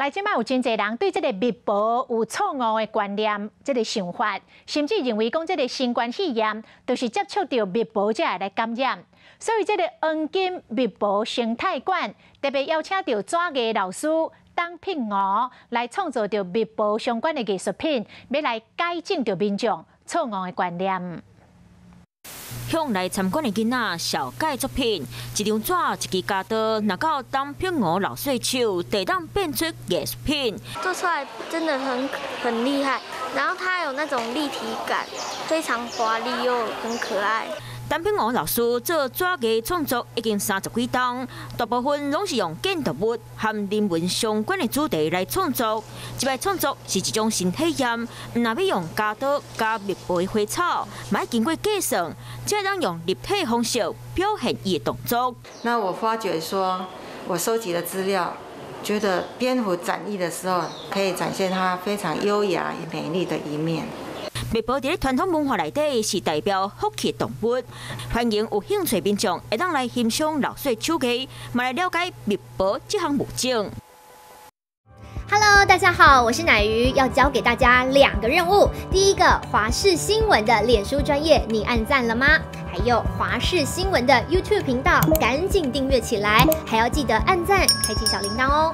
来，即摆有真侪人对这个密保有错误的观念，这个想法，甚至认为讲这个新冠肺炎就是接触到密保才会来感染。所以，这个黄金密保生态馆特别邀请到纸艺老师董品娥来创造着密保相关的艺术品，要来改正着民众错误的观念。 向来参观的囡仔小改作品，一张纸、一支胶刀，拿到董品娥老师手，得当变出艺术品。做出来真的很厉害，然后它有那种立体感，非常华丽又很可爱。 董品娥老师做纸艺创作已经30几档，大部分拢是用建筑物和人文相关的主题来创作。这摆创作是一种新体验，唔若要用胶刀加密保的花草，嘛要经过计算，才能用立体方式表现伊的动作。那我发觉说，我收集的资料，觉得蝙蝠展翼的时候，可以展现它非常优雅美丽的一面。 密保在传统文化内底是代表福气动物，欢迎有兴趣民众会当来欣赏老师的手艺，嘛来了解密保这项物种。Hello， 大家好，我是乃瑜，要教给大家2个任务。第一个，华视新闻的脸书专页，你按赞了吗？还有华视新闻的 YouTube 频道，赶紧订阅起来，还要记得按赞，开启小铃铛哦。